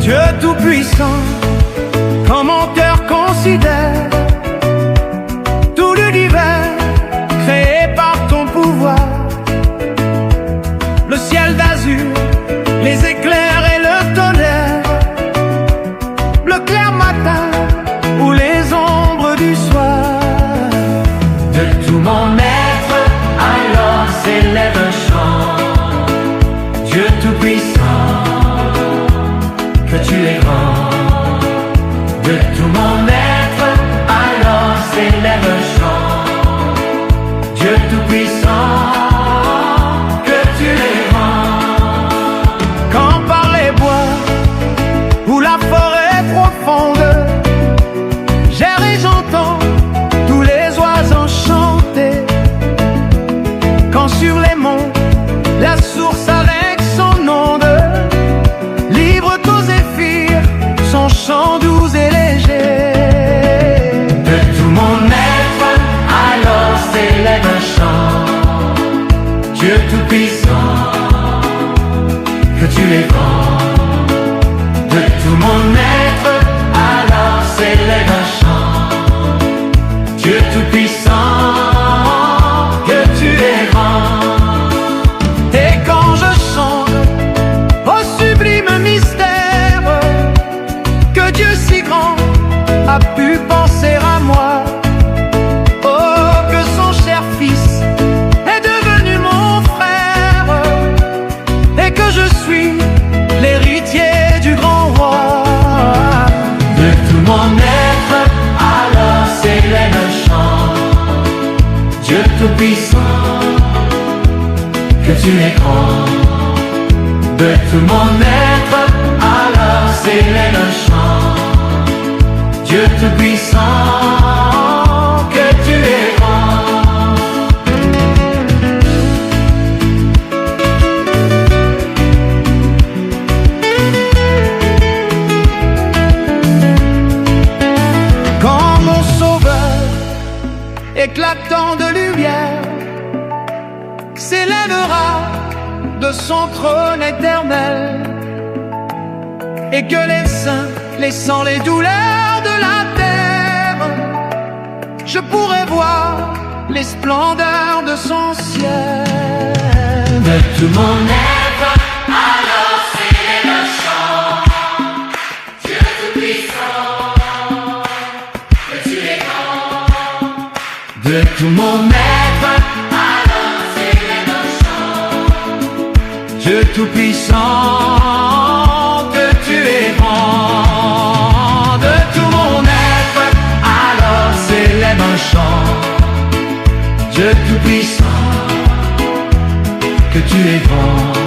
Dieu tout-puissant, quand mon cœur considère tout l'univers créé par ton pouvoir, le ciel d'azur, les éclairs et le tonnerre, le clair matin ou les ombres du soir. De tout mon être, alors s'élève un chant. Dieu tout-puissant, que tu es grand. De tout mon être, alors s'élève un chant. Dieu tout-puissant, que tu es grand. Quand par les bois ou la forêt profonde, j'erre et j'entends tous les oiseaux chanter. Quand sur les monts, la source avec son onde livre aux zéphyrs son chant doux et léger. De tout mon être, alors s'élève un chant. Dieu tout-puissant, que tu es grand. De tout mon être, alors s'élève un chant. Dieu tout-puissant, que tu es grand. Et quand je chante au sublime mystère que Dieu si grand a pu penser à moi, oh, que son cher fils est devenu mon frère et que je suis l'héritier du grand roi. De tout mon être, alors s'élève un chant. Dieu tout-puissant, que tu es grand. De tout mon être, alors s'élève un chant. Dieu tout-puissant, que tu es grand. Quand mon sauveur, éclatant de lumière, s'élèvera de son trône éternel, et que les saints, laissant les douleurs de la terre, je pourrai voir les splendeurs de son ciel. De tout mon être, alors s'élève un chant. Dieu tout-puissant, que tu es grand. De tout mon être, alors s'élève un chant. Dieu tout-puissant, que tu es grand. De tout mon être, alors s'élève un chant. Dieu tout-puissant, que tu es grand.